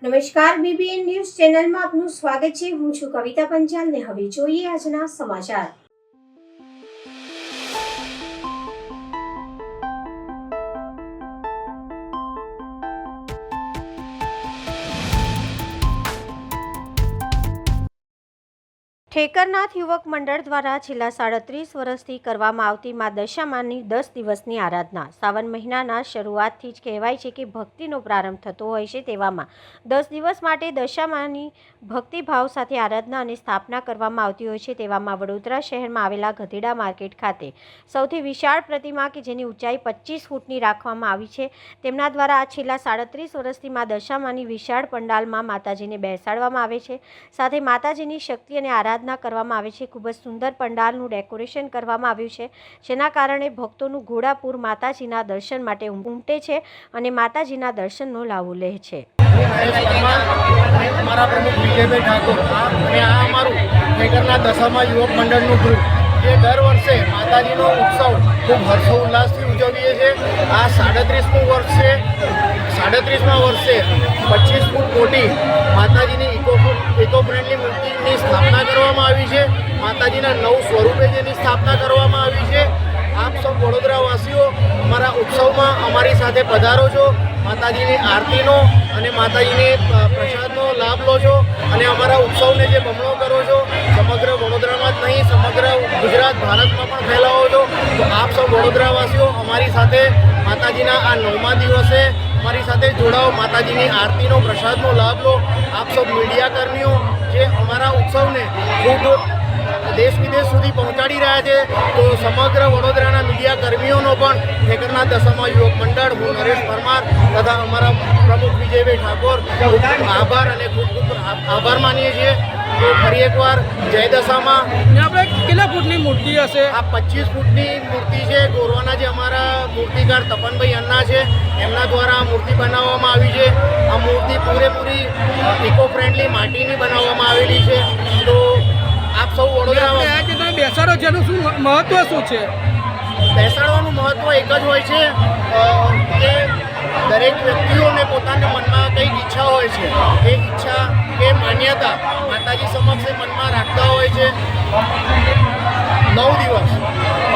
નમસ્કાર, BBN news ચેનલમાં આપનું સ્વાગત છે। હું છું કવિતા પંચાલ ને હવે જોઈએ આજના સમાચાર। ઠેકરનાથ યુવક મંડળ દ્વારા છેલ્લા 37 વર્ષથી કરવામાં આવતી મા દશામાની 10 દિવસની આરાધના સાવન મહિનાના શરૂઆતથી જ કહેવાય છે કે ભક્તિનો પ્રારંભ થતો હોય છે। તેવામાં 10 દિવસ માટે દશામાની ભક્તિભાવ સાથે આરાધના અને સ્થાપના કરવામાં આવતી હોય છે। તેવામાં વડોદરા શહેરમાં આવેલા ગધેડા માર્કેટ ખાતે સૌથી વિશાળ પ્રતિમા કે જેની ઊંચાઈ 25 ફૂટની રાખવામાં આવી છે, તેમના દ્વારા આ છેલ્લા 37 વર્ષથી મા દશામાની વિશાળ પંડાલમાં માતાજીને બેસાડવામાં આવે છે, સાથે માતાજીની શક્તિ અને આરાધના કરવામાં આવે છે। ખૂબ જ સુંદર પંડાલનું ડેકોરેશન કરવામાં આવ્યું છે, જેના કારણે ભક્તોનું ઘોડાપુર માતાજીના દર્શન માટે ઉમટે છે અને માતાજીના દર્શનનો લાવો લે છે। અમારા પ્રમુખ વિજયભાઈ ઠાકોર અને આ અમારું ઠેકરના દશામા યુવક મંડળનું ગ્રુપ જે દર વર્ષે માતાજીનો ઉત્સવ ખૂબ હર્ષોલ્લાસથી ઉજવીએ છીએ। આ 37મું વર્ષ છે। 37મા વર્ષે 25 ફૂટ મોટી માતાજીની ઇકો ફ્રેન્ડલી મૂર્તિની સ્થાપના કરવામાં આવી છે। માતાજીના 9 સ્વરૂપે જેની સ્થાપના કરવામાં આવી છે। આપ સૌ વડોદરાવાસીઓ અમારા ઉત્સવમાં અમારી સાથે પધારો છો, માતાજીની આરતીનો અને માતાજીની પ્રસાદનો લાભ લો છો અને અમારા ઉત્સવને જે બમણો કરો છો, સમગ્ર વડોદરામાં જ નહીં સમગ્ર ગુજરાત ભારતમાં પણ ફેલાવો છો। તો આપ સૌ વડોદરાવાસીઓ અમારી સાથે માતાજીના આ 9મા દિવસે અમારી સાથે જોડાઓ, માતાજીની આરતીનો પ્રસાદનો લાભ લો। આપ સૌ મીડિયાકર્મીઓ જે અમારા ઉત્સવને ખૂબ દેશ વિદેશ સુધી પહોંચાડી રહ્યા છે, તો સમગ્ર વડોદરાના મીડિયા કર્મીઓનો પણ ઠેકરના દશામા યુવક મંડળ, હું નરેશ પરમાર તથા અમારા પ્રમુખ વિજયભાઈ ઠાકોર ખૂબ આભાર અને ખૂબ આભાર માનીએ છીએ। તો ફરી એકવાર જય દશામા। આપણે કેટલા ફૂટની મૂર્તિ હશે? આ 25 ફૂટની મૂર્તિ છે। ગોરવાના જે અમારા મૂર્તિકાર તપનભાઈ અન્ના છે, એમના દ્વારા આ મૂર્તિ બનાવવામાં આવી છે। આ મૂર્તિ પૂરેપૂરી ઇકો ફ્રેન્ડલી માટીની બનાવવામાં આવેલી છે। તો આપ સૌ વડોદરા તમે બેસાડો છે, એનું શું મહત્વ શું છે? બેસાડવાનું મહત્વ એક જ હોય છે કે દરેક વ્યક્તિઓને પોતાના મનમાં કંઈક ઈચ્છા હોય છે, એ ઈચ્છા કે માન્યતા માતાજી સમક્ષ મનમાં રાખતા હોય છે। 9 દિવસ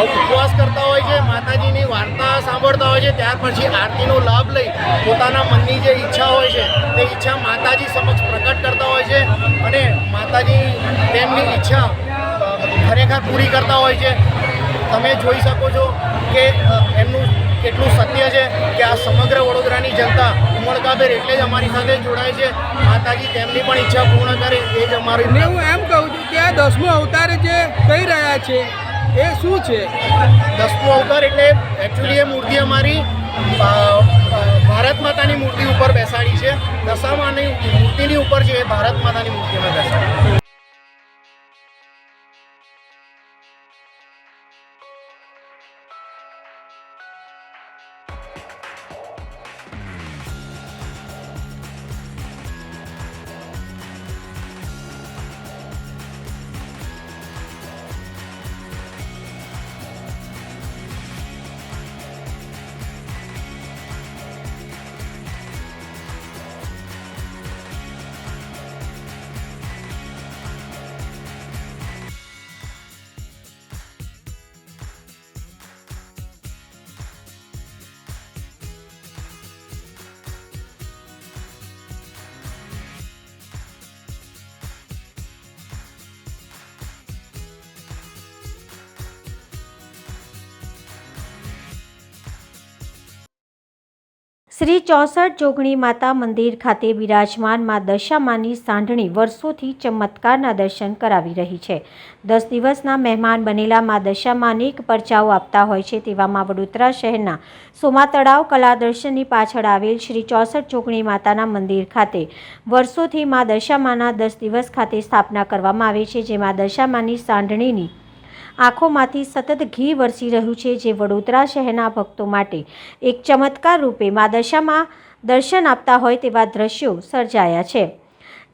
ઉપવાસ કરતા હોય છે, માતાજીની વાર્તા સાંભળતા હોય છે, ત્યાર પછી આરતીનો લાભ લઈ પોતાના મનની જે ઈચ્છા હોય છે તે ઈચ્છા માતાજી સમક્ષ પ્રકટ કરતા હોય છે અને માતાજી તેમની ઈચ્છા ખરેખર પૂરી કરતા હોય છે। તમે જોઈ શકો છો કે એમનું કેટલું સત્ય છે કે આ સમગ્ર વડોદરાની જનતા ઉમળકાભેર એટલે જ અમારી સાથે જોડાય છે। માતાજી તેમની પણ ઈચ્છા પૂર્ણ કરે એ જ અમારી। હું એમ કહું છું કે આ 10મો અવતાર જે કહી રહ્યા છે એ શું છે? 10મો અવતાર એટલે એકચ્યુઅલી એ મૂર્તિ અમારી ભારત માતાની મૂર્તિ ઉપર બેસાડી છે। દશામાની મૂર્તિની ઉપર છે એ ભારત માતાની મૂર્તિ અમે બેસાડી। શ્રી 64 જોગણી માતા મંદિર ખાતે બિરાજમાન મા દશામાની સાંઢણી વર્ષોથી ચમત્કારના દર્શન કરાવી રહી છે। 10 દિવસના મહેમાન બનેલા મા દશામા અનેક પરચાઓ આપતા હોય છે। તેવામાં વડોદરા શહેરના સોમા તળાવ કલા દર્શનની પાછળ આવેલ શ્રી 64 જોગણી માતાના મંદિર ખાતે વર્ષોથી મા દશામાના 10 દિવસ ખાતે સ્થાપના કરવામાં આવે છે, જેમાં દશામાની સાંઢણીની આંખોમાંથી સતત ઘી વરસી રહ્યું છે, જે વડોદરા શહેરના ભક્તો માટે એક ચમત્કાર રૂપે મા દશામાં દર્શન આપતા હોય તેવા દ્રશ્યો સર્જાયા છે।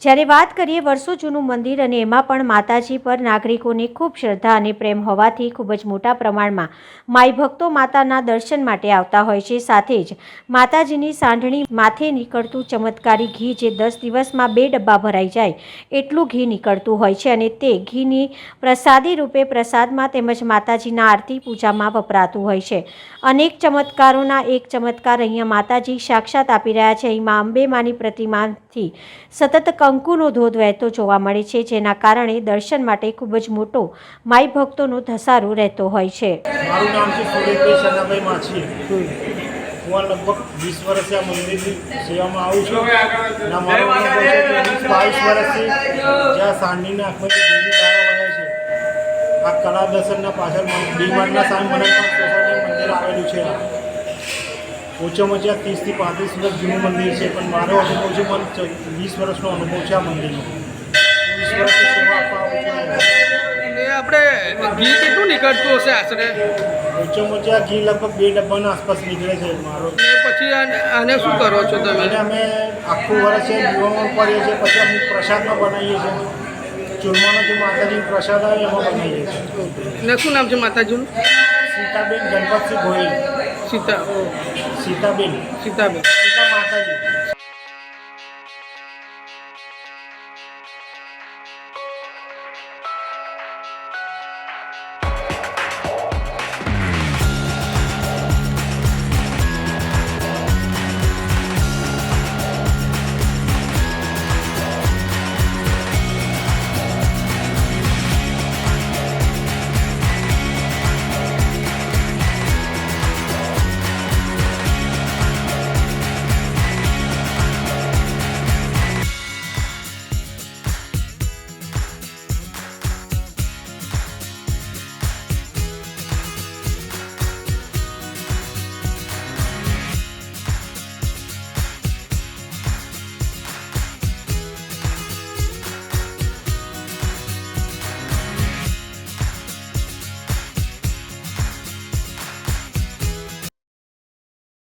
જ્યારે વાત કરીએ વર્ષો જૂનું મંદિર અને એમાં પણ માતાજી પર નાગરિકોને ખૂબ શ્રદ્ધા અને પ્રેમ હોવાથી ખૂબ જ મોટા પ્રમાણમાં માઈ ભક્તો માતાના દર્શન માટે આવતા હોય છે. સાથે જ માતાજીની સાંઢણી માથે નીકળતું ચમત્કારી ઘી જે 10 દિવસમાં 2 ડબ્બા ભરાઈ જાય એટલું ઘી નીકળતું હોય છે અને તે ઘીની પ્રસાદી રૂપે પ્રસાદમાં તેમજ માતાજીના આરતી પૂજામાં વપરાતું હોય છે. અનેક ચમત્કારોના એક ચમત્કાર અહીંયા માતાજી સાક્ષાત આપી રહ્યા છે. અહીં અંબે માની પ્રતિમાથી સતત કંકુનો ધોધ વહેતો જોવા મળે છે, જેના કારણે દર્શન માટે ખૂબ જ મોટો માઈ ભક્તોનો ધસારો રહેતો હોય છે. મારું નામ છે સુરેશભાઈ સનાભાઈ માછી. હું લગભગ 20 વર્ષથી આ મંદિરની સેવામાં આવું છું અને મારો અનુભવ છે કે 22 વર્ષથી જ્યાં સાંઢીના આંખમાંથી ધૂળની ધારા વહે છે. આ કલા દર્શનના પાછળ ડીમાર્ટના સામે મનોરમ સોસાયટી મંદિર આવેલું છે. ઓછામાં ઓછા 30 થી 35 વર્ષ જૂનું મંદિર છે, પણ મારો અનુભવ છે, મને 20 વર્ષનો અનુભવ છે આ મંદિરનો. 20 વર્ષથી સેવા આપવા આવું છું. ને આપણે ઘી કેટલું નીકળતું હશે આશરે? ઓછામાં ઓછા ઘી લગભગ 2 ડબ્બાના આસપાસ નીકળે છે મારો. ને પછી આને શું કરો છો તમે? અને અમે આખું વર્ષ છે દીવામાં કરીએ છીએ, પછી અમે પ્રસાદમાં બનાવીએ છીએ. ચૂરમાનો જે માતાજીનો પ્રસાદ આવે એમાં બનાવીએ છીએ. ને શું નામ છે માતાજીનું? સીતાબેન ગણપતસિંહ ગોહિલ. સીતાબેન. સીતા માતાજી.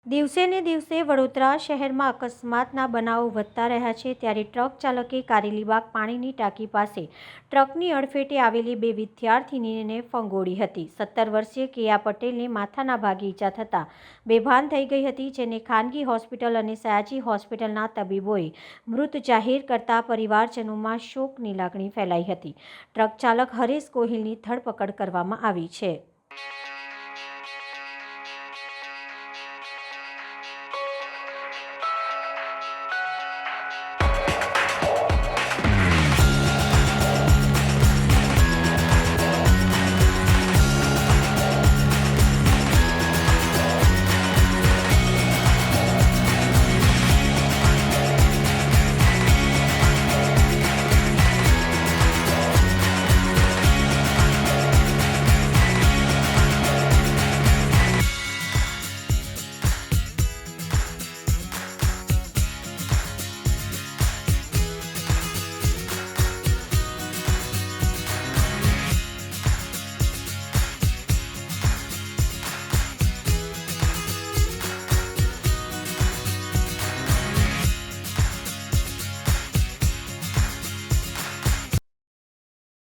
દિવસે ને દિવસે વડોદરા શહેરમાં અકસ્માતના બનાવો વધતા રહ્યા છે, ત્યારે ટ્રક ચાલકે કારેલીબાગ પાણીની ટાંકી પાસે ટ્રકની અડફેટે આવેલી 2 વિદ્યાર્થિનીને ફંગોળી હતી. 17 વર્ષીય કેયા પટેલને માથાના ભાગે ઈજા થતાં બેભાન થઈ ગઈ હતી, જેને ખાનગી હોસ્પિટલ અને સયાજી હોસ્પિટલના તબીબોએ મૃત જાહેર કરતા પરિવારજનોમાં શોકની લાગણી ફેલાઈ હતી. ટ્રક ચાલક હરેશ ગોહિલની ધરપકડ કરવામાં આવી છે.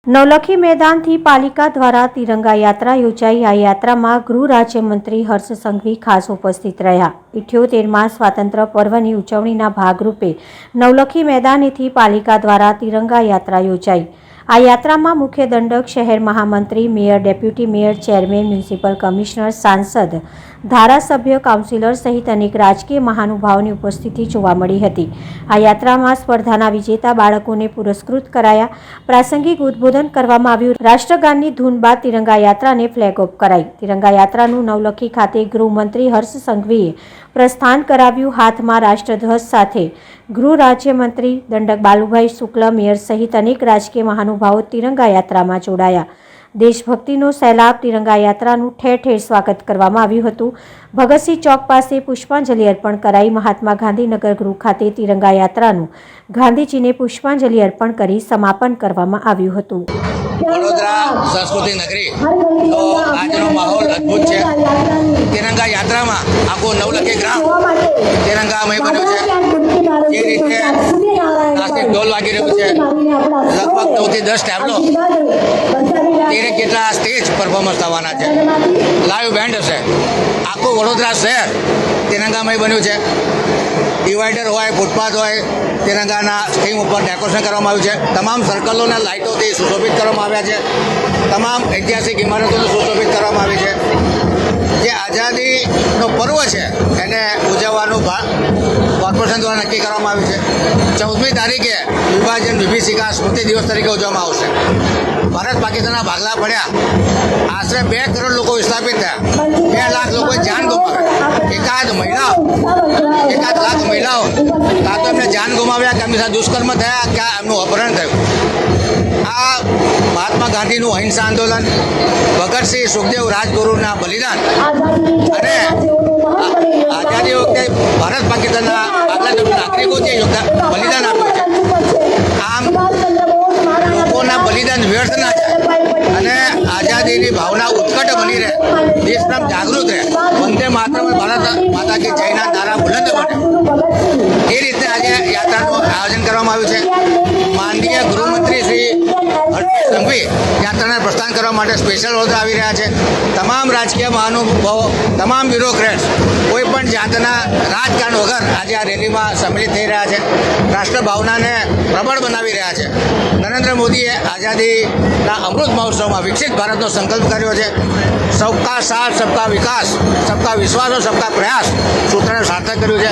નવલખી મેદાનથી પાલિકા દ્વારા તિરંગા યાત્રા યોજાઈ. આ યાત્રામાં ગૃહ રાજ્યમંત્રી હર્ષ સંઘવી ખાસ ઉપસ્થિત રહ્યા. 78મા સ્વાતંત્ર્ય પર્વની ઉજવણીના ભાગરૂપે નવલખી મેદાનેથી પાલિકા દ્વારા તિરંગા યાત્રા યોજાઈ. આ યાત્રામાં મુખ્ય દંડક, શહેર મહામંત્રી, mayor, deputy mayor, chairman, municipal commissioner, સાંસદ, ધારાસભ્ય, કાઉન્સિલર સહિત અનેક રાજકીય મહાનુભાવોની ઉપસ્થિતિ જોવા મળી હતી. આ યાત્રામાં સ્પર્ધાના વિજેતા બાળકોને પુરસ્કૃત કરાયા. પ્રાસંગિક ઉદ્બોધન કરવામાં આવ્યું. રાષ્ટ્રગાનની ધૂન બાદ તિરંગા યાત્રાને ફ્લેગ ઓફ કરાઈ. તિરંગા યાત્રાનું નવલખી ખાતે ગૃહમંત્રી હર્ષ સંઘવીએ પ્રસ્થાન કરાવ્યું. હાથમાં રાષ્ટ્રધ્વજ સાથે ગૃહ રાજ્યમંત્રી દંડક બાલુભાઈ શુક્લ, મેયર સહિત અનેક રાજકીય મહાનુભાવો તિરંગા યાત્રામાં જોડાયા. દેશભક્તિનો સૈલાબ તિરંગા યાત્રાનું ઠેર ઠેર સ્વાગત કરવામાં આવ્યું હતું. ભગતસિંહ ચોક પાસે પુષ્પાંજલિ અર્પણ કરાઈ. મહાત્મા ગાંધીનગર ગૃહ ખાતે તિરંગા યાત્રાનું ગાંધીજીને પુષ્પાંજલિ અર્પણ કરી સમાપન કરવામાં આવ્યું હતું. વડોદરા સંસ્કૃતિ નગરી તો આજનો માહોલ અદ્ભુત છે. તિરંગા યાત્રામાં આખું નવલખી ગ્રામ તિરંગામય બન્યું છે. જે રીતે નાસ્તિક ઢોલ વાગી રહ્યું છે, લગભગ 9 થી 10 ટેબલો, 13 જેટલા સ્ટેજ પરફોર્મન્સ થવાના છે, લાઈવ બેન્ડ હશે. આખું વડોદરા શહેર તિરંગામય બન્યું છે. ડિવાઈડર હોય, ફૂટપાથ હોય, તિરંગાના સ્ટીમ ઉપર ડેકોરેશન કરવામાં આવ્યું છે. તમામ સર્કલોના લાઇટોથી સુશોભિત કરવામાં આવ્યા છે. તમામ ઐતિહાસિક ઇમારતોને સુશોભિત કરવામાં આવી છે. જે આઝાદીનો પર્વ છે એને ઉજવવાનું કોર્પોરેશન દ્વારા નક્કી કરવામાં આવ્યું છે. 14મી તારીખે વિભાજન વિભીષિકા સ્મૃતિ દિવસ તરીકે ઉજવવામાં આવશે. ભારત પાકિસ્તાનના ભાગલા પડ્યા, આશરે 2 કરોડ લોકો વિસ્થાપિત થયા, 2 લાખ લોકોએ જાન ગુમાવ્યા. એકાદ લાખ મહિલાઓ કાં તો એમને જાન ગુમાવ્યા, કે એમની સાથે દુષ્કર્મ થયા, કે એમનું અપહરણ થયું. આ મહાત્મા ગાંધીનું અહિંસા આંદોલન, ભગતસિંહ, સુખદેવ, રાજગુરુના બલિદાન અને આઝાદી વખતે ભારત પાકિસ્તાનના આગલા નાગરિકો જે બલિદાન આપ્યું છે, આમ લોકોના બલિદાન વ્યર્થ ના જાય અને આઝાદીની ભાવના ઉત્કટ બની રહે, દેશપ્રેમ જાગૃત રહે, વંદે માતરમ, ભારત માતા કી જયના નારા બુલંદ બને, એ રીતે આજે યાત્રાનું આયોજન કરવામાં આવ્યું છે. માનનીય ગૃહમંત્રી શ્રી હર્ષ સંઘવી યાત્રાને પ્રસ્થાન કરવા માટે સ્પેશિયલ વડોદરા આવી રહ્યા છે. તમામ રાજકીય મહાનુભાવો, તમામ બ્યુરોક્રેટ્સ કોઈ પણ જાતના રાજકારણ વગર આજે આ રેલીમાં સંમિલિત થઈ રહ્યા છે. રાષ્ટ્ર ભાવનાને પ્રબળ બનાવી રહ્યા છે. નરેન્દ્ર મોદીએ આઝાદીના અમૃત મહોત્સવમાં વિકસિત ભારતનો સંકલ્પ કર્યો છે. સબકા સાથ, સબકા વિકાસ, સબકા વિશ્વાસ और સબકા પ્રયાસ સૂત્રને સાર્થક કર્યું છે.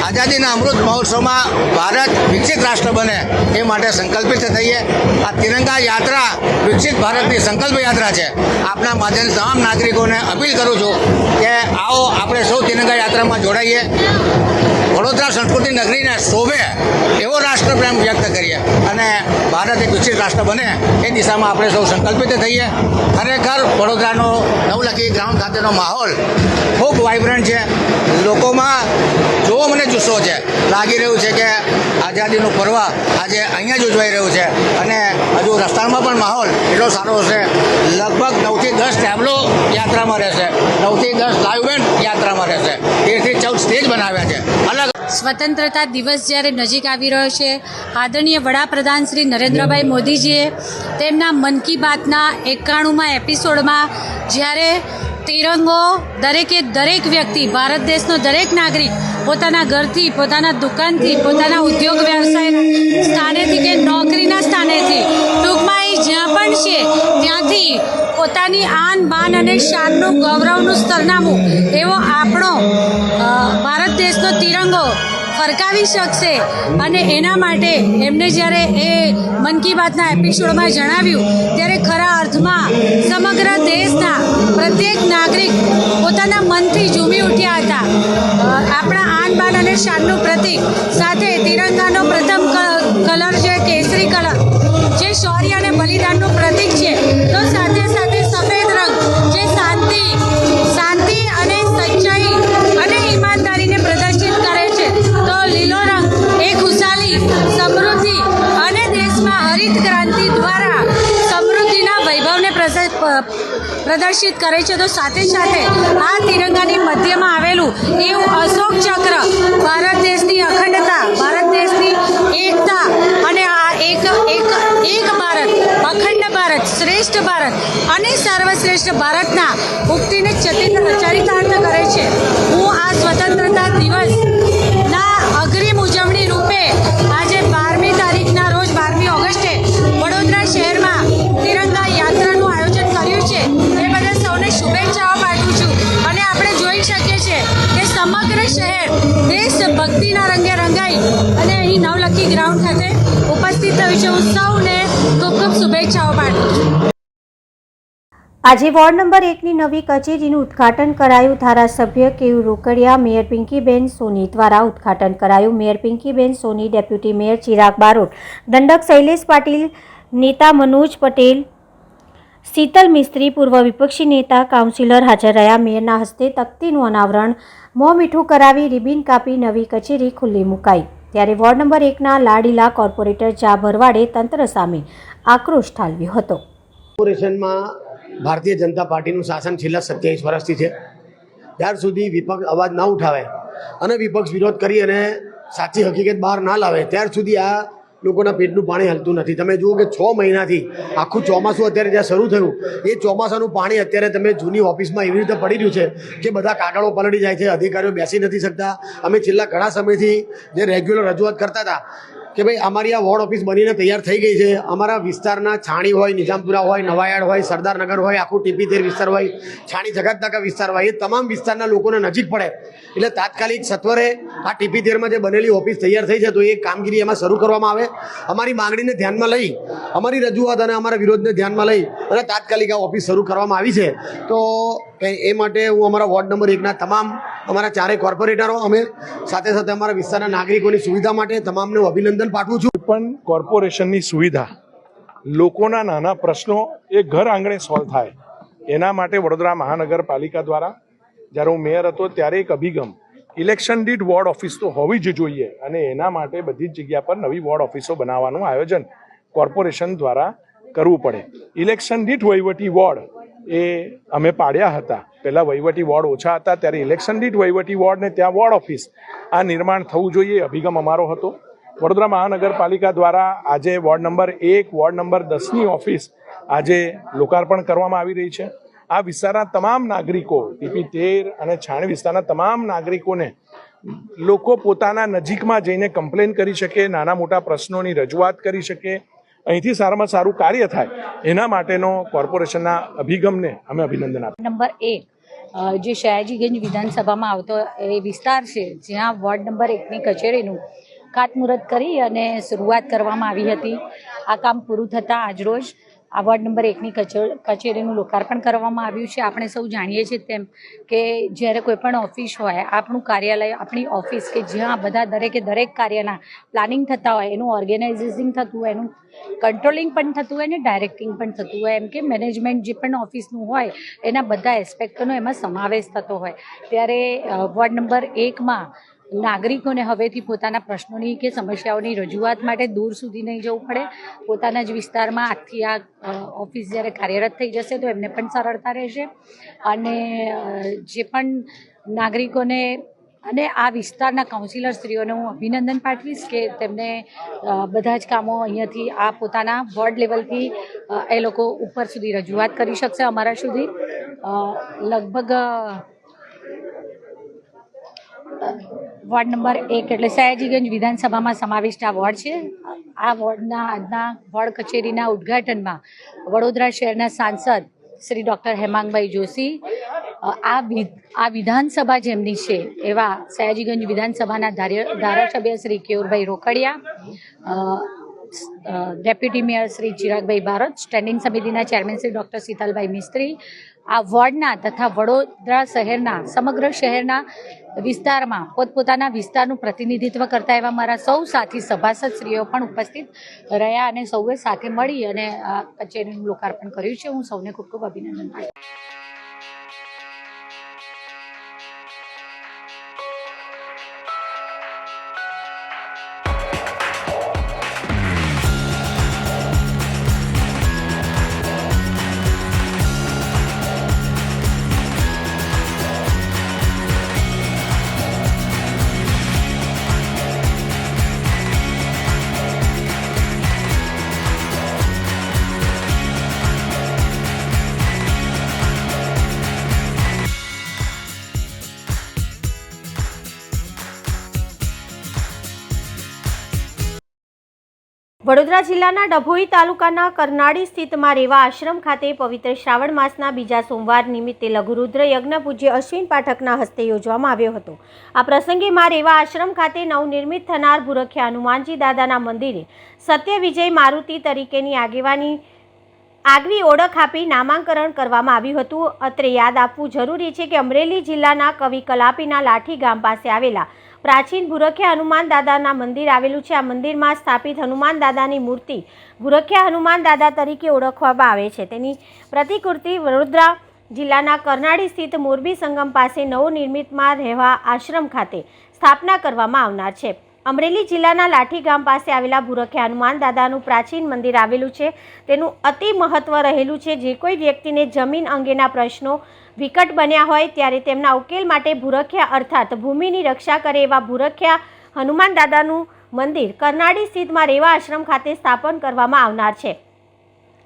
આઝાદીના અમૃત મહોત્સવમાં ભારત વિકસિત રાષ્ટ્ર બને એ માટે સંકલ્પિત થઈએ. આ તિરંગા યાત્રા વિકસિત ભારતની સંકલ્પ યાત્રા છે. આપના માધ્યમથી તમામ નાગરિકોને અપીલ કરું છું કે આવો આપણે સૌ તિરંગા યાત્રામાં જોડાઈએ. વડોદરા સંસ્કૃતિ નગરીને શોભે એવો રાષ્ટ્રપ્રેમ વ્યક્ત કરીએ અને ભારત એક વિકસિત રાષ્ટ્ર બને એ દિશામાં આપણે સૌ સંકલ્પિત થઈએ. ખરેખર વડોદરાનો નવલખી ગ્રાઉન્ડ ખાતેનો માહોલ ખૂબ વાઇબ્રન્ટ છે. લોકોમાં જોવો મને જુસ્સો છે. લાગી રહ્યું છે કે આઝાદીનું પર્વ આજે અહીંયા જ ઉજવાઈ રહ્યું છે અને હજુ રસ્તામાં પણ માહોલ એટલો સારો હશે. લગભગ 9 થી 10 ટેબલો યાત્રામાં રહેશે, 9 થી 10 લાઈવ બેન્ડ યાત્રામાં રહેશે, 13 થી 14 સ્ટેજ બનાવ્યા છે. અલગ સ્વતંત્રતા દિવસ જ્યારે નજીક આવી રહ્યો છે, આદરણીય વડાપ્રધાન શ્રી નરેન્દ્રભાઈ મોદીજીએ તેમના મન કી બાતના 91મા એપિસોડમાં જ્યારે તિરંગો દરેક વ્યક્તિ, ભારત દેશનો દરેક નાગરિક પોતાના ઘરથી, પોતાના દુકાનથી, પોતાના ઉદ્યોગ વ્યવસાયના સ્થાનેથી કે નોકરીના સ્થાનેથી, ટૂંકમાં એ જ્યાં પણ છે ત્યાંથી પોતાની આન બાન અને શાનનું ગૌરવનું સરનામું એવો આપણો ભારત દેશનો તિરંગો ફરકાવી શકશે. અને એના માટે એમને જ્યારે એ મન કી બાતના એપિસોડમાં જણાવ્યું ત્યારે ખરા અર્થમાં સમગ્ર દેશના પ્રત્યેક નાગરિક પોતાના મનથી ઝૂમી ઉઠ્યા હતા. આપણા આન બાન અને શાનનું પ્રતીક સાથે તિરંગાનો પ્રથમ કલર છે કેસરી કલર, જે શૌર્ય અને બલિદાનનું પ્રતીક છે, તો સાથે સાથે સફેદ રંગ જે શાંતિ અને સચ્ચાઈ અને ઈમાનદારીને પ્રદર્શિત કરે છે, તો લીલો રંગ એ ખુશાલી, સમૃદ્ધિ અને દેશમાં હરિત ક્રાંતિ દ્વારા સમૃદ્ધિના વૈભવને પ્રદર્શિત કરે છે. તો સાથે સાથે આ તિરંગાની મધ્યમાં આવેલું એવું અશોક ચક્ર ભારત દેશની અખંડતા, ભારત દેશની એકતા અને આ એક ભારત, અખંડ ભારત, શ્રેષ્ઠ ભારત અને સર્વશ્રેષ્ઠ ભારતના ઉક્તિને ચરિતાર્થ કરે છે. હું આ સ્વતંત્રતા દિવસના અગ્રિમ ઉજવણી રૂપે આજે 12મી તારીખના રોજ 12મી ઓગસ્ટે વડોદરા શહેરમાં તિરંગા યાત્રાનું આયોજન કર્યું છે. એ બધા સૌને શુભેચ્છાઓ પાઠવું છું. અને આપણે જોઈ શકીએ છીએ કે સમગ્ર શહેર દેશભક્તિના રંગે રંગાઈ અને અહીં નવલખી ગ્રાઉન્ડ ખાતે ઉપસ્થિત થયું છે. હું સૌને ખૂબ ખૂબ શુભેચ્છાઓ પાઠવું છું. આજે વોર્ડ નંબર 1ની નવી કચેરીનું ઉદ્ઘાટન કરાયું. ધારાસભ્ય કેયુ રોકડિયા, મેયર પિંકીબેન સોની દ્વારા ઉદ્ઘાટન કરાયું. મેયર પિંકીબેન સોની, ડેપ્યુટી મેયર ચિરાગ બારોટ, દંડક શૈલેષ પાટીલ, નેતા મનોજ પટેલ શીતલ મિસ્ત્રી, પૂર્વ વિપક્ષી નેતા, કાઉન્સિલર હાજર રહ્યા. મેયરના હસ્તે તકતીનું અનાવરણ, મોં મીઠું કરાવી રિબિન કાપી નવી કચેરી ખુલ્લી મુકાઈ. ત્યારે વોર્ડ નંબર 1ના લાડીલા કોર્પોરેટર ચા ભરવાડે તંત્ર સામે આક્રોશ ઠાલવ્યો હતો. કોર્પોરેશનમાં ભારતીય જનતા પાર્ટીનું શાસન છેલ્લા 27 વર્ષથી છે. ત્યાર સુધી વિપક્ષ અવાજ ના ઉઠાવે અને વિપક્ષ વિરોધ કરી અને સાચી હકીકત બહાર ના લાવે ત્યાર સુધી આ લોકોના પેટનું પાણી હલતું નથી. તમે જુઓ કે 6 મહિનાથી આખું ચોમાસું અત્યારે જ્યાં શરૂ થયું એ ચોમાસાનું પાણી અત્યારે તમે જૂની ઓફિસમાં એવી રીતે પડી રહ્યું છે કે બધા કાગળો પલળી જાય છે, અધિકારીઓ બેસી નથી શકતા. અમે છેલ્લા ઘણા સમયથી જે રેગ્યુલર રજૂઆત કરતા હતા કે ભાઈ અમારી આ વોર્ડ ઓફિસ બનીને તૈયાર થઈ ગઈ છે, અમારા વિસ્તારના છાણી હોય, નિઝામપુરા હોય, નવાયાર્ડ હોય, સરદારનગર હોય, આખું TP13 વિસ્તાર હોય, છાણી જગતનાકા વિસ્તાર હોય, એ તમામ વિસ્તારના લોકોને નજીક પડે એટલે તાત્કાલિક સત્વરે આ TP13માં જે બનેલી ઓફિસ તૈયાર થઈ છે તો એ કામગીરી એમાં શરૂ કરવામાં આવે. અમારી માંગણીને ધ્યાનમાં લઈ, અમારી રજૂઆત અને અમારા વિરોધને ધ્યાનમાં લઈ અને તાત્કાલિક આ ઓફિસ શરૂ કરવામાં આવી છે. તો એ માટે હું અમારા વોર્ડ નંબર 1ના તમામ અમારા 4 કોર્પોરેટરો અમે સાથે સાથે અમારા વિસ્તારના નાગરિકોની સુવિધા માટે તમામને અભિનંદન પાઠવું છું. પણ કોર્પોરેશનની સુવિધા, લોકોના નાના પ્રશ્નો એ ઘર આંગણે સોલ્વ થાય એના માટે વડોદરા મહાનગરપાલિકા દ્વારા જ્યારે હું મેયર હતો ત્યારે એક અભિગમ, ઇલેક્શન દીઠ વોર્ડ ઓફિસ તો હોવી જ જોઈએ અને એના માટે બધી જ જગ્યા પર નવી વોર્ડ ઓફિસો બનાવવાનું આયોજન કોર્પોરેશન દ્વારા કરવું પડે. ઇલેક્શન દીઠ વહીવટી વોર્ડ એ અમે પાડ્યા હતા. પહેલાં વહીવટી વોર્ડ ઓછા હતા ત્યારે ઇલેક્શન દીઠ વહીવટી વોર્ડ ને ત્યાં વોર્ડ ઓફિસ આ નિર્માણ થવું જોઈએ અભિગમ અમારો હતો. વડોદરા મહાનગરપાલિકા દ્વારા આજે વોર્ડ નંબર 1, વોર્ડ નંબર 10ની ઓફિસ આજે લોકાર્પણ કરવામાં આવી રહી છે. આ વિસ્તારના તમામ નાગરિકો, TP13 અને છાણી વિસ્તારના તમામ નાગરિકોને લોકો પોતાના નજીકમાં જઈને કમ્પ્લેન કરી શકે, નાના મોટા પ્રશ્નોની રજૂઆત કરી શકે, અહીંથી સારામાં સારું કાર્ય થાય એના માટેનો કોર્પોરેશનના અભિગમને અમે અભિનંદન આપીએ. નંબર 1 જે સયાજીગંજ વિધાનસભામાં આવતો એ વિસ્તાર છે જ્યાં વોર્ડ નંબર 1ની કચેરીનું ખાતમુહૂર્ત કરી અને શરૂઆત કરવામાં આવી હતી. આ કામ પૂરું થતાં આજરોજ આ વોર્ડ નંબર 1ની કચેરીનું લોકાર્પણ કરવામાં આવ્યું છે. આપણે સૌ જાણીએ છીએ તેમ કે જ્યારે કોઈ પણ ઓફિસ હોય, આપણું કાર્યાલય, આપણી ઓફિસ કે જ્યાં બધા દરેક કાર્યના પ્લાનિંગ થતા હોય, એનું ઓર્ગેનાઇઝિંગ થતું હોય, એનું કંટ્રોલિંગ પણ થતું હોય અને ડાયરેક્ટિંગ પણ થતું હોય, એમ કે મેનેજમેન્ટ જે પણ ઓફિસનું હોય એના બધા એસ્પેક્ટોનો એમાં સમાવેશ થતો હોય. ત્યારે વોર્ડ નંબર 1માં નાગરિકોને હવેથી પોતાના પ્રશ્નોની કે સમસ્યાઓની રજૂઆત માટે દૂર સુધી નહીં જવું પડે. પોતાના જ વિસ્તારમાં આજથી આ ઓફિસ જ્યારે કાર્યરત થઈ જશે તો એમને પણ સરળતા રહેશે અને જે પણ નાગરિકોને અને આ વિસ્તારના કાઉન્સિલર શ્રીઓને હું અભિનંદન પાઠવીશ કે તેમને બધા જ કામો અહીંયાથી આ પોતાના વોર્ડ લેવલથી એ લોકો ઉપર સુધી રજૂઆત કરી શકશે. અમારા સુધી લગભગ વોર્ડ નંબર 1 એટલે સયાજીગંજ વિધાનસભામાં સમાવિષ્ટ આ વોર્ડ છે. આ વોર્ડના આજના વોર્ડ કચેરીના ઉદ્ઘાટનમાં વડોદરા શહેરના સાંસદ શ્રી ડૉક્ટર હેમાંગભાઈ જોશી, આ વિધાનસભા જેમની છે એવા સયાજીગંજ વિધાનસભાના ધારાસભ્ય શ્રી કેયુરભાઈ રોકડિયા, ડેપ્યુટી મેયર શ્રી ચિરાગભાઈ ભારત, સ્ટેન્ડિંગ સમિતિના ચેરમેન શ્રી ડૉક્ટર શીતલભાઈ મિસ્ત્રી, આ વોર્ડના તથા વડોદરા શહેરના સમગ્ર શહેરના વિસ્તારમાં પોતપોતાના વિસ્તારનું પ્રતિનિધિત્વ કરતા એવા મારા સૌ સાથી સભાસદશ્રીઓ પણ ઉપસ્થિત રહ્યા અને સૌએ સાથે મળી અને આ કચેરીનું લોકાર્પણ કર્યું છે. હું સૌને ખૂબ ખૂબ અભિનંદન પાઠવું છું. વડોદરા જિલ્લાના ડભોઈ તાલુકાના કરનાળી સ્થિત માં રેવા આશ્રમ ખાતે પવિત્ર શ્રાવણ માસના બીજા સોમવાર નિમિત્તે લઘુરુદ્ર યજ્ઞ પૂજ્ય અશ્વિન પાઠકના હસ્તે યોજવામાં આવ્યો હતો. આ પ્રસંગે માં રેવા આશ્રમ ખાતે નવનિર્મિત થનાર ભૂરખિયા હનુમાનજી દાદાના મંદિરે સત્ય વિજય મારુતિ તરીકેની આગવી ઓળખ આપી નામાંકરણ કરવામાં આવ્યું હતું. અત્રે યાદ આપવું જરૂરી છે કે અમરેલી જિલ્લાના કવિ કલાપીના લાઠી ગામ પાસે આવેલા પ્રાચીન ભૂરખિયા હનુમાન દાદાના મંદિર આવેલું છે. આ મંદિરમાં સ્થાપિત હનુમાન દાદાની મૂર્તિ ભૂરખિયા હનુમાન દાદા તરીકે ઓળખવામાં આવે છે. તેની પ્રતિકૃતિ વડોદરા જિલ્લાના કરનાળી સ્થિત મોરબી સંગમ પાસે નવનિર્મિતમાં રહેવા આશ્રમ ખાતે સ્થાપના કરવામાં આવનાર છે. અમરેલી જિલ્લાના લાઠી ગામ પાસે આવેલા ભૂરખિયા હનુમાન દાદાનું પ્રાચીન મંદિર આવેલું છે. તેનું અતિ મહત્વ રહેલું છે. જે કોઈ વ્યક્તિને જમીન અંગેના પ્રશ્નો વિકટ બન્યા હોય ત્યારે તેમના ઉકેલ માટે ભૂરખિયા અર્થાત ભૂમિની રક્ષા કરે એવા ભૂરખિયા હનુમાન દાદાનું મંદિર કરનાળી સ્થિત રેવા આશ્રમ ખાતે સ્થાપન કરવામાં આવનાર છે.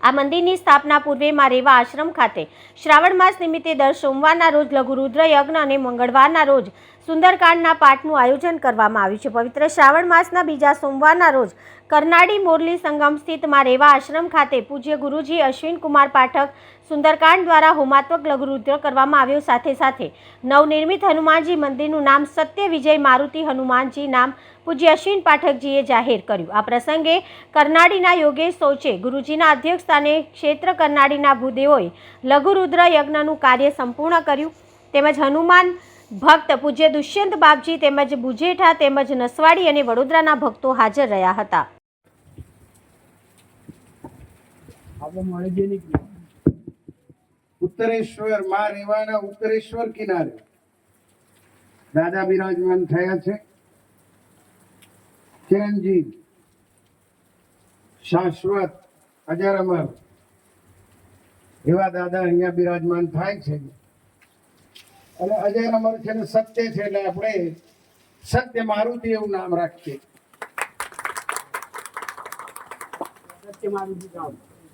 આ મંદિરની સ્થાપના પૂર્વે રેવા આશ્રમ ખાતે શ્રાવણ માસ નિમિત્તે દર સોમવારના રોજ લઘુ રુદ્ર યજ્ઞ અને મંગળવારના રોજ સુંદરકાંડના પાઠનું આયોજન કરવામાં આવ્યું છે. પવિત્ર શ્રાવણ માસના બીજા સોમવારના રોજ કરનાળી મોરલી સંગમ સ્થિત રેવા આશ્રમ ખાતે પૂજ્ય ગુરુજી અશ્વિન કુમાર પાઠક સુંદરકાંડ દ્વારા હોમાત્મક લઘુ રુદ્ર કરવામાં આવ્યો. સાથે સાથે નવનિર્મિત હનુમાનજી મંદિરનું નામ સત્ય વિજય મારુતિ હનુમાનજી નામ પૂજ્ય અશ્વિન પાઠકજીએ જાહેર કર્યું. આ પ્રસંગે કરનાળીના યોગેશ સોચે ગુરુજીના અધ્યક્ષસ્થાને ક્ષેત્ર કરનાળીના ભૂદેવોએ લઘુ રુદ્ર યજ્ઞનું કાર્ય સંપૂર્ણ કર્યું. તેમજ હનુમાન ભક્ત પૂજ્ય દુષ્યંત બાપજી તેમજ બુજેઠા તેમજ નસવાડી અને વડોદરાના ભક્તો હાજર રહ્યા હતા. ઉત્તરેશ્વર માં રેવાના ઉત્તરેશ્વર કિનારે દાદા બિરાજમાન થયા છે. ચિરંજીવ શાશ્વત અજર અમર એવા દાદા અહીંયા બિરાજમાન થાય છે. અને અજર અમર છે ને સત્ય છે એટલે આપણે સત્ય મારુતિ એવું નામ રાખીએ.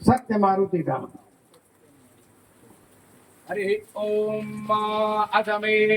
સત્ય મારુતિ ધામ. હરે ઓમ અસમીર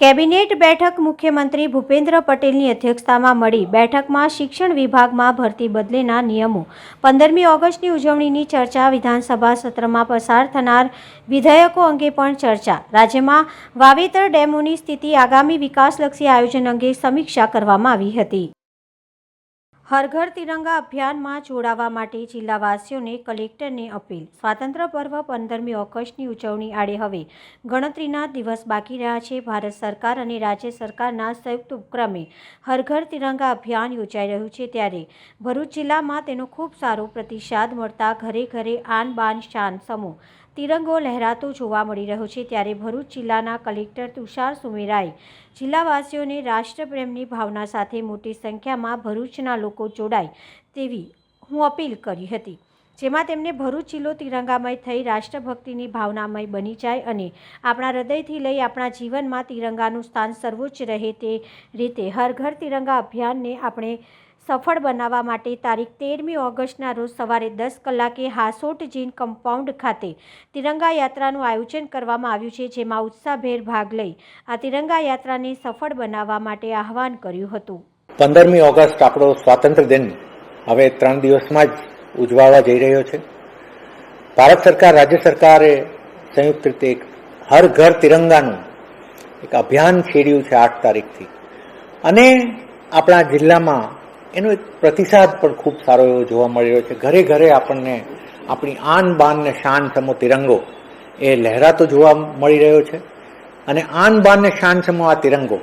કેબિનેટ બેઠક મુખ્યમંત્રી ભૂપેન્દ્ર પટેલની અધ્યક્ષતામાં મળી. બેઠકમાં શિક્ષણ વિભાગમાં ભરતી બદલેના નિયમો 15મી ઓગસ્ટની ઉજવણીની ચર્ચા, વિધાનસભા સત્રમાં પસાર થનાર વિધેયકો અંગે પણ ચર્ચા, રાજ્યમાં વાવેતર ડેમોની સ્થિતિ, આગામી વિકાસલક્ષી આયોજન અંગે સમીક્ષા કરવામાં આવી હતી. હર ઘર તિરંગા અભિયાનમાં જોડાવા માટે જિલ્લાવાસીઓને કલેક્ટરને અપીલ. સ્વાતંત્ર્ય પર્વ 15મી ઓગસ્ટની ઉજવણી આડે હવે ગણતરીના દિવસ બાકી રહ્યા છે. ભારત સરકાર અને રાજ્ય સરકારના સંયુક્ત ઉપક્રમે હર ઘર તિરંગા અભિયાન યોજાઈ રહ્યું છે. ત્યારે ભરૂચ જિલ્લામાં તેનો ખૂબ સારો પ્રતિસાદ મળતા ઘરે ઘરે આન બાન શાન સમૂહ તિરંગો લહેરાતો જોવા મળી રહ્યો છે. ત્યારે ભરૂચ જિલ્લાના કલેક્ટર તુષાર સુમેરાએ જિલ્લાવાસીઓને રાષ્ટ્રપ્રેમની ભાવના સાથે મોટી સંખ્યામાં ભરૂચના લોકો જોડાય તેવી અપીલ કરી હતી. જેમાં તેમને ભરૂચ જિલ્લો તિરંગામય થઈ રાષ્ટ્રભક્તિની ભાવનામય બની જાય અને આપણા હૃદયથી લઈ આપણા જીવનમાં તિરંગાનું સ્થાન સર્વોચ્ચ રહે તે રીતે હર ઘર તિરંગા અભિયાનને આપણે સફળ બનાવવા માટે તારીખ 13મી ઓગસ્ટના રોજ સવારે 10 કલાકે હાસોટ જીન કમ્પાઉન્ડ ખાતે તિરંગા યાત્રાનું આયોજન કરવામાં આવ્યું છે. જેમાં ઉત્સાહભેર ભાગ લઈ આ તિરંગા યાત્રાને સફળ બનાવવા માટે આહવાન કર્યું હતું. 15મી ઓગસ્ટ આપણો સ્વાતંત્ર્ય દિન હવે 3 દિવસમાં જ ઉજવાવા જઈ રહ્યો છે. ભારત સરકાર, રાજ્ય સરકારે સંયુક્ત રીતે એક હર ઘર તિરંગાનું એક અભિયાન છેડ્યું છે 8 તારીખથી. અને આપણા જિલ્લામાં એનો એક પ્રતિસાદ પણ ખૂબ સારો એવો જોવા મળી રહ્યો છે. ઘરે ઘરે આપણને આપણી આન બાન ને શાન સમો તિરંગો એ લહેરાતો જોવા મળી રહ્યો છે. અને આન બાન ને શાન સમો આ તિરંગો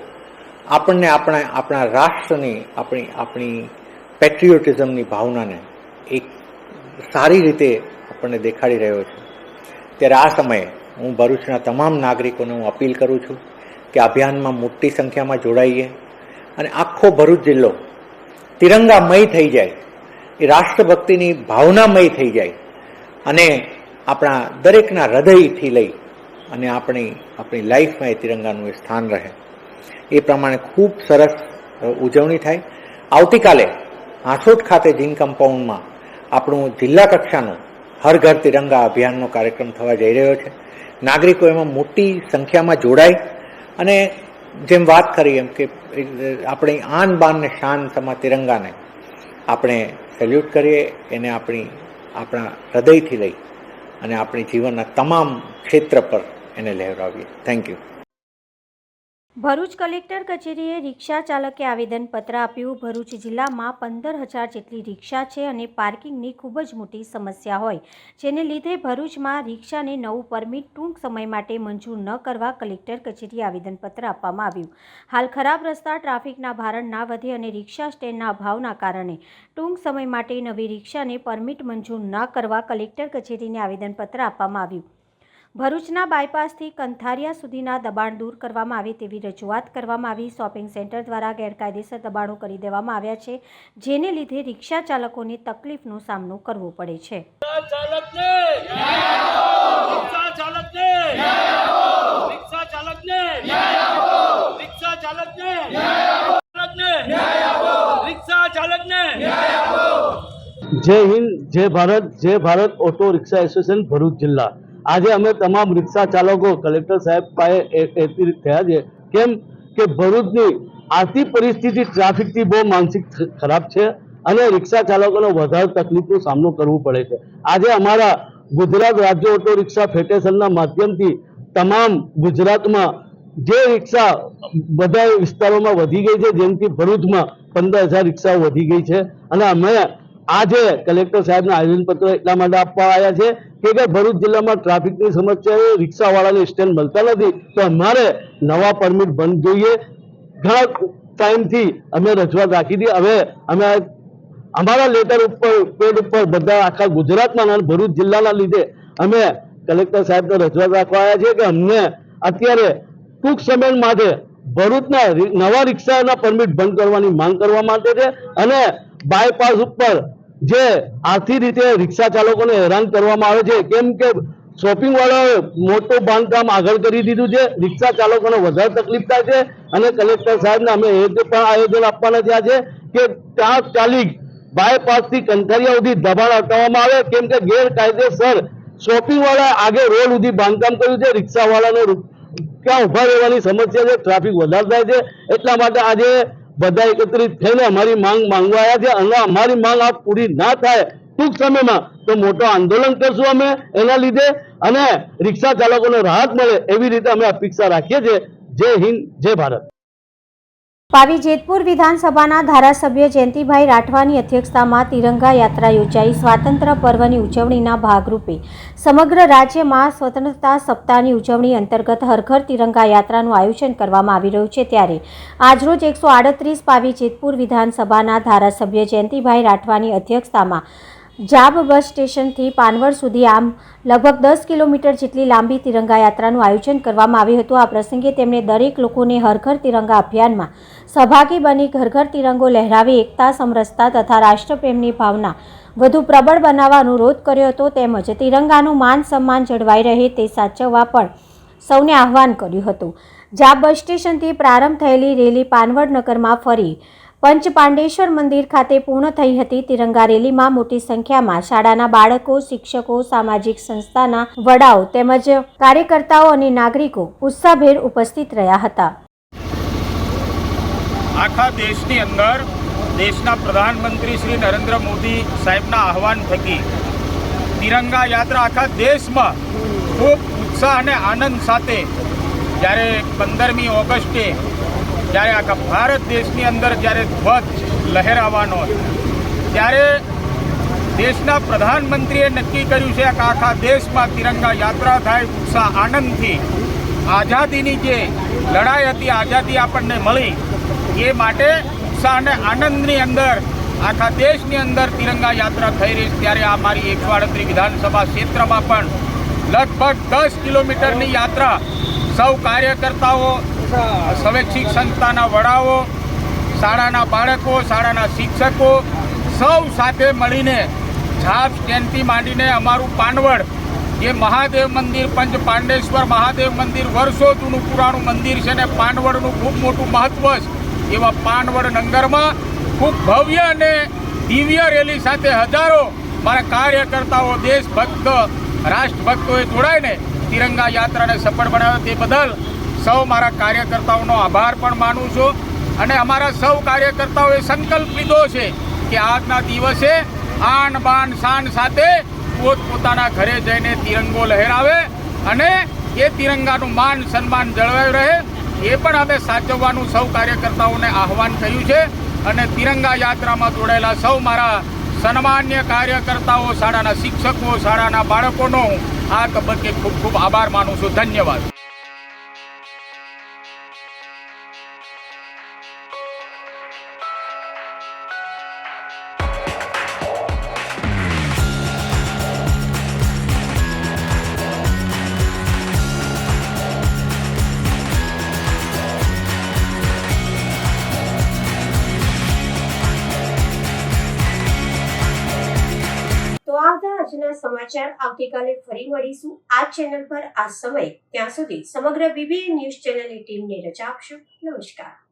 આપણને આપણા રાષ્ટ્રની આપણી પેટ્રિયોટિઝમની ભાવનાને એક સારી રીતે આપણને દેખાડી રહ્યો છે. ત્યારે આ સમયે હું ભરૂચના તમામ નાગરિકોને હું અપીલ કરું છું કે અભિયાનમાં મોટી સંખ્યામાં જોડાઈએ અને આખો ભરૂચ જિલ્લો તિરંગામય થઈ જાય, એ રાષ્ટ્રભક્તિની ભાવનામય થઈ જાય અને આપણા દરેકના હૃદયથી લઈ અને આપણી લાઈફમાં એ તિરંગાનું સ્થાન રહે. એ પ્રમાણે ખૂબ સરસ ઉજવણી થાય. આવતીકાલે હાંસોટ ખાતે જીન કમ્પાઉન્ડમાં આપણું જિલ્લા કક્ષાનું હર ઘર તિરંગા અભિયાનનો કાર્યક્રમ થવા જઈ રહ્યો છે. નાગરિકો એમાં મોટી સંખ્યામાં જોડાય અને જેમ વાત કરી એમ કે આપણી આન બાન ને શાન સમા તિરંગાને આપણે સેલ્યુટ કરીએ, એને આપણા હૃદયથી લઈ અને આપણી જીવનના તમામ ક્ષેત્ર પર એને લહેરાવીએ. Thank you. ભરૂચ કલેક્ટર કચેરીએ રિક્ષા ચાલકે આવેદનપત્ર આપ્યું. ભરૂચ જિલ્લામાં 15,000 જેટલી રિક્ષા છે અને પાર્કિંગની ખૂબ જ મોટી સમસ્યા હોય, જેને લીધે ભરૂચમાં રિક્ષાને નવું પરમિટ ટૂંક સમય માટે મંજૂર ન કરવા કલેક્ટર કચેરીએ આવેદનપત્ર આપવામાં આવ્યું. હાલ ખરાબ રસ્તા, ટ્રાફિકના ભારણ ના વધે અને રિક્ષા સ્ટેન્ડના અભાવના કારણે ટૂંક સમય માટે નવી રિક્ષાને પરમિટ મંજૂર ન કરવા કલેક્ટર કચેરીને આવેદનપત્ર આપવામાં આવ્યું. ભરૂચના બાયપાસથી કંથારિયા સુધીના દબાણ દૂર કરવામાં આવે તેવી રજૂઆત કરવામાં આવી. શોપિંગ સેન્ટર દ્વારા ગેરકાયદેસર દબાણો કરી દેવામાં આવ્યા છે, જેને લીધે રિક્ષા ચાલકોને તકલીફનો સામનો કરવો પડે છે. જય હિન્દ, જય Bharat auto rickshaw association Bharuch જિલ્લા. આજે અમે તમામ રિક્ષા ચાલકો કલેક્ટર સાહેબ પાસે એકત્રિત થયા છે. કેમ કે ભરૂચની આર્થિક પરિસ્થિતિ ટ્રાફિકથી બહુ માનસિક ખરાબ છે અને રિક્ષા ચાલકોને વધારે તકલીફનો સામનો કરવો પડે છે. આજે અમારા ગુજરાત રાજ્ય ઓટો રિક્ષા ફેડરેશનના માધ્યમથી તમામ ગુજરાતમાં જે રિક્ષા બધા વિસ્તારોમાં વધી ગઈ છે, જેમથી ભરૂચમાં 15,000 રિક્ષાઓ વધી ગઈ છે અને અમે આજે કલેક્ટર સાહેબને આવેદનપત્ર એટલા માટે આપવા આવ્યા છે કે ભરૂચ જિલ્લામાં ટ્રાફિકની સમસ્યા, રિક્ષાવાળાને સ્ટેન્ડ મળતા નથી, તો અમારે નવા પરમિટ બંધ જોઈએ. ઘણા ટાઈમથી અમે રજૂઆત રાખી હતી. હવે અમે અમારા લેટર ઉપર પેડ ઉપર બધા આખા ગુજરાતમાં અને ભરૂચ જિલ્લાના લીધે અમે કલેક્ટર સાહેબને રજૂઆત રાખવા આવ્યા છે કે અમને અત્યારે ટૂંક સમય માટે ભરૂચના નવા રિક્ષાના પરમિટ બંધ કરવાની માંગ કરવા માટે છે અને બાયપાસ ઉપર જે આર્થિક રીતે રિક્ષા ચાલકોને હેરાન કરવામાં આવે છે, કેમ કે શોપિંગ વાળાએ મોટું બાંધકામ આગળ કરી દીધું છે, રિક્ષા ચાલકોને વધારે તકલીફ થાય છે અને કલેક્ટર સાહેબને અમે એ પણ આયોજન આપવાના થયા છે કે ત્યાં ચાલી બાયપાસથી કંથારિયા સુધી દબાણ હટાવવામાં આવે, કેમ કે ગેરકાયદેસર શોપિંગ વાળા આગળ રોડ સુધી બાંધકામ કર્યું છે, રિક્ષા વાળાને ક્યાં ઉભા રહેવાની સમસ્યા છે, ટ્રાફિક વધારે થાય છે. એટલા માટે આજે બધા એકત્રિત થઈને અમારી માંગ માંગવા આવ્યા છે અને અમારી માંગ આ પૂરી ના થાય ટૂંક સમયમાં તો મોટો આંદોલન કરશું અમે એના લીધે અને રિક્ષા ચાલકોને રાહત મળે એવી રીતે અમે અપેક્ષા રાખીએ છીએ. જય હિન્દ, જય ભારત. પાવી જેતપુર વિધાનસભાના ધારાસભ્ય જયંતિભાઈ રાઠવાની અધ્યક્ષતામાં તિરંગા યાત્રા યોજાઈ. સ્વાતંત્ર્ય પર્વની ઉજવણીના ભાગરૂપે સમગ્ર રાજ્યમાં સ્વતંત્રતા સપ્તાહની ઉજવણી અંતર્ગત હર ઘર તિરંગા યાત્રાનું આયોજન કરવામાં આવી રહ્યું છે. ત્યારે આજરોજ 138 પાવી જેતપુર વિધાનસભાના ધારાસભ્ય જયંતિભાઈ રાઠવાની અધ્યક્ષતામાં જાબ બસ સ્ટેશનથી પાનવડ સુધી આમ લગભગ 10 કિલોમીટર જેટલી લાંબી તિરંગા યાત્રાનું આયોજન કરવામાં આવ્યું હતું. આ પ્રસંગે તેમણે દરેક લોકોને હર ઘર તિરંગા અભિયાનમાં સહભાગી બની ઘર ઘર તિરંગો લહેરાવી એકતા, સમરસતા તથા રાષ્ટ્રપ્રેમની ભાવના વધુ પ્રબળ બનાવવા અનુરોધ કર્યો હતો. તેમજ તિરંગાનું માન સન્માન જળવાઈ રહે તે સાચવવા પણ સૌને આહવાન કર્યું હતું. જાબ બસ સ્ટેશનથી પ્રારંભ થયેલી રેલી પાનવડ નગરમાં ફરી પંચપાંડેશ્વર મંદિર ખાતે પૂર્ણ થઈ હતી. તિરંગા રેલીમાં મોટી સંખ્યામાં શાળાના બાળકો, શિક્ષકો, સામાજિક સંસ્થાના વડાઓ તેમજ કાર્યકર્તાઓ અને નાગરિકો ઉત્સાહભેર ઉપસ્થિત રહ્યા હતા. આખા દેશની અંદર દેશના પ્રધાનમંત્રી શ્રી નરેન્દ્ર મોદી સાહેબના આહવાન થકી તિરંગા યાત્રા આખા દેશમાં ખૂબ ઉત્સાહ અને આનંદ સાથે જ્યારે 15મી ઓગસ્ટે જ્યારે આખા ભારત દેશની અંદર જ્યારે ધ્વજ લહેરાવાનો ત્યારે દેશના પ્રધાનમંત્રીએ નક્કી કર્યું છે કે આખા દેશમાં તિરંગા યાત્રા થાય, ઉત્સાહ આનંદથી આઝાદીની જે લડાઈ હતી, આઝાદી આપણને મળી એ માટે ઉત્સાહ અને આનંદની અંદર આખા દેશની અંદર તિરંગા યાત્રા થઈ રહી છે. ત્યારે આ મારી 138 વિધાનસભા ક્ષેત્રમાં પણ લગભગ 10 કિલોમીટરની યાત્રા સૌ કાર્યકર્તાઓ, સ્વૈચ્છિક સંસ્થાના વડાઓ, શાળાના બાળકો, શાળાના શિક્ષકો સૌ સાથે મળીને જાપ સ્ટેન્ડથી માંડીને અમારું પાનવડ જે મહાદેવ મંદિર, પંચપાંડેશ્વર મહાદેવ મંદિર વર્ષો જૂનું પુરાણું મંદિર છે ને પાનવડનું ખૂબ મોટું મહત્વ છે. એવા પાનવડ નગરમાં ખૂબ ભવ્ય અને દિવ્ય રેલી સાથે હજારો મારા કાર્યકર્તાઓ, દેશભક્ત, રાષ્ટ્રભક્તોએ જોડાઈને તિરંગા યાત્રાને સફળ બનાવ્યો. તે બદલ સૌ મારા કાર્યકર્તાઓનો આભાર પણ માનું છું અને અમારા સૌ કાર્યકર્તાઓએ સંકલ્પ લીધો છે કે આજના દિવસે આન બાન શાન સાથે પોતપોતાના ઘરે જઈને તિરંગો લહેરાવે અને એ તિરંગાનું માન સન્માન જળવાયું રહે એ પણ અમે સાચવવાનું સૌ કાર્યકર્તાઓને આહવાન કર્યું છે અને તિરંગા યાત્રામાં જોડાયેલા સૌ મારા સન્માન્ય કાર્યકર્તાઓ, શાળાના શિક્ષકો, શાળાના બાળકોનો આ તબક્કે ખૂબ ખૂબ આભાર માનું છું. ધન્યવાદ. તો આ હતા આજના સમાચાર. આવતીકાલે ફરી મળીશું આ ચેનલ પર આ સમય. ત્યાં સુધી સમગ્ર BBN ન્યૂઝ ચેનલની ટીમને રજા આપશો. નમસ્કાર.